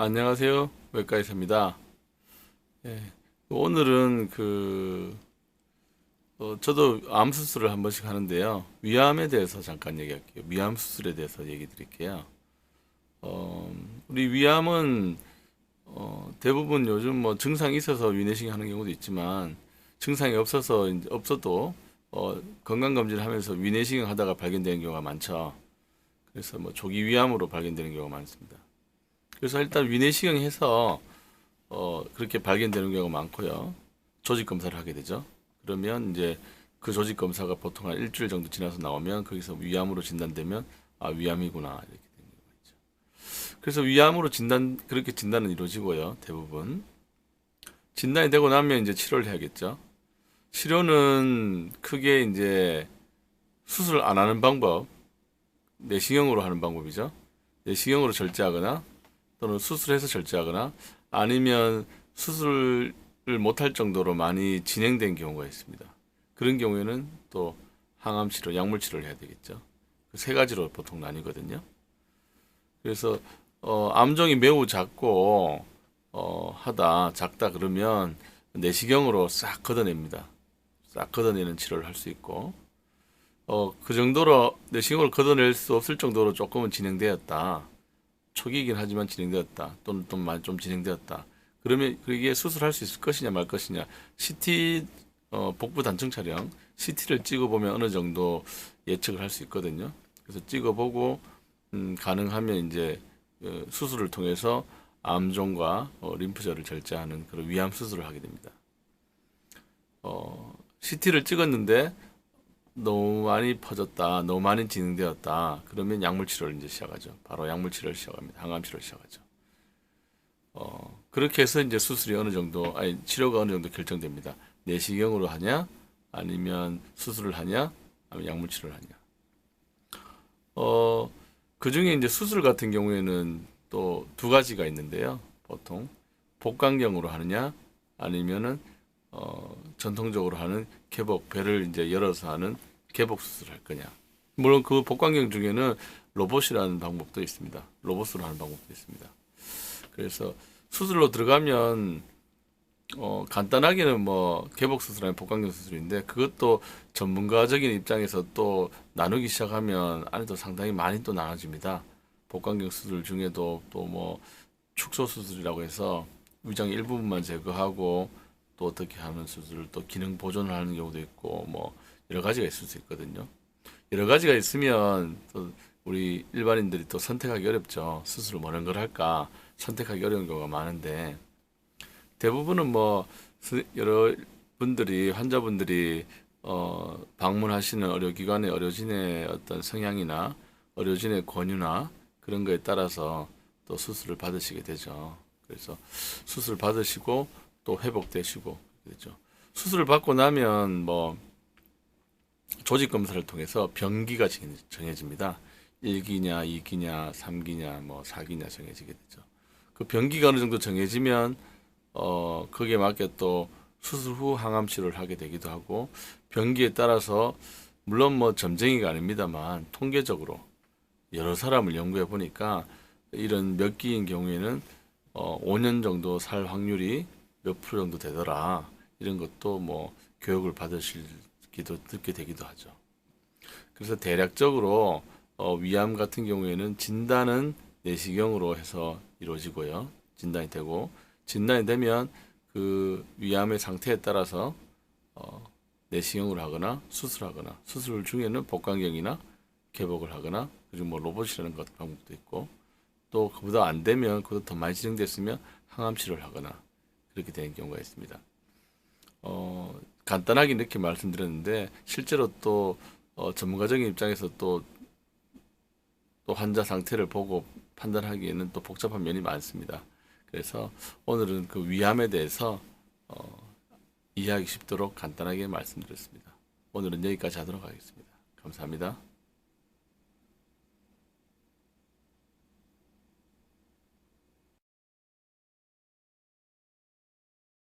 안녕하세요. 외과의사입니다. 예, 오늘은 저도 암 수술을 한 번씩 하는데요. 위암에 대해서 잠깐 얘기할게요. 위암 수술에 대해서 얘기 드릴게요. 어, 우리 위암은 대부분 요즘 뭐 증상이 있어서 위내시경 하는 경우도 있지만 증상이 없어서 이제 없어도 건강검진을 하면서 위내시경 하다가 발견되는 경우가 많죠. 그래서 뭐 조기 위암으로 발견되는 경우가 많습니다. 그래서 일단 위내시경 해서 그렇게 발견되는 경우가 많고요. 조직 검사를 하게 되죠. 그러면 이제 그 조직 검사가 보통 한 일주일 정도 지나서 나오면 거기서 위암으로 진단되면 아, 위암이구나 이렇게 되는 경우가 있죠. 그래서 위암으로 그렇게 진단은 이루어지고요. 대부분 진단이 되고 나면 이제 치료를 해야겠죠. 치료는 크게 이제 수술 안 하는 방법, 내시경으로 하는 방법이죠. 내시경으로 절제하거나 또는 수술해서 절제하거나 아니면 수술을 못할 정도로 많이 진행된 경우가 있습니다. 그런 경우에는 또 항암 치료, 약물 치료를 해야 되겠죠. 그 세 가지로 보통 나뉘거든요. 그래서 암종이 매우 작고 작다 그러면 내시경으로 싹 걷어냅니다. 싹 걷어내는 치료를 할 수 있고 그 정도로 내시경을 걷어낼 수 없을 정도로 조금은 진행되었다. 초기이긴 하지만 진행되었다. 또는 좀 많이 좀 진행되었다. 그러면 그게 수술할 수 있을 것이냐 말 것이냐. CT 복부 단층 촬영 CT를 찍어보면 어느 정도 예측을 할 수 있거든요. 그래서 찍어보고 가능하면 이제 수술을 통해서 암종과 림프절을 절제하는 그런 위암 수술을 하게 됩니다. CT를 찍었는데 너무 많이 퍼졌다, 너무 많이 진행되었다. 그러면 약물 치료를 이제 시작하죠. 바로 약물 치료를 시작합니다. 항암 치료를 시작하죠. 그렇게 해서 이제 수술이 어느 정도, 아니 치료가 어느 정도 결정됩니다. 내시경으로 하냐, 아니면 수술을 하냐, 아니면 약물 치료를 하냐. 그 중에 이제 수술 같은 경우에는 또 두 가지가 있는데요. 보통 복강경으로 하느냐, 아니면은 전통적으로 하는 개복, 배를 이제 열어서 하는 개복 수술을 할 거냐. 물론 그 복강경 중에는 로봇이라는 방법도 있습니다. 로봇으로 하는 방법도 있습니다. 그래서 수술로 들어가면 간단하게는 뭐 개복 수술하는 복강경 수술인데 그것도 전문가적인 입장에서 또 나누기 시작하면 안에도 상당히 많이 또 나눠집니다. 복강경 수술 중에도 또 뭐 축소 수술이라고 해서 위장 일부분만 제거하고 또 어떻게 하는 수술을 또 기능 보존을 하는 경우도 있고 뭐 여러 가지가 있을 수 있거든요. 여러 가지가 있으면 또 우리 일반인들이 또 선택하기 어렵죠. 스스로 뭐는 걸 할까 선택하기 어려운 경우가 많은데 대부분은 뭐 여러 분들이 환자분들이 방문하시는 의료기관의 의료진의 어떤 성향이나 의료진의 권유나 그런 거에 따라서 또 수술을 받으시게 되죠. 그래서 수술 받으시고 또 회복되시고 그렇죠. 수술을 받고 나면 뭐 조직 검사를 통해서 병기가 정해집니다. 1기냐, 2기냐, 3기냐, 뭐 4기냐 정해지게 되죠. 그 병기가 어느 정도 정해지면 거기에 맞게 또 수술 후 항암 치료를 하게 되기도 하고 병기에 따라서 물론 뭐 점쟁이가 아닙니다만 통계적으로 여러 사람을 연구해 보니까 이런 몇 기인 경우에는 5년 정도 살 확률이 몇 프로 정도 되더라. 이런 것도 뭐 교육을 듣게 되기도 하죠. 그래서 대략적으로 위암 같은 경우에는 진단은 내시경으로 해서 이루어지고요. 진단이 되고 진단이 되면 그 위암의 상태에 따라서 내시경을 하거나 수술하거나 수술 중에는 복강경이나 개복을 하거나 그리고 뭐 로봇이라는 것 방법도 있고 또 그보다 안 되면 그보다 더 많이 진행됐으면 항암 치료를 하거나 그렇게 되는 경우가 있습니다. 간단하게 이렇게 말씀드렸는데 실제로 또 전문가적인 입장에서 또 환자 상태를 보고 판단하기에는 또 복잡한 면이 많습니다. 그래서 오늘은 그 위암에 대해서 이해하기 쉽도록 간단하게 말씀드렸습니다. 오늘은 여기까지 하도록 하겠습니다. 감사합니다.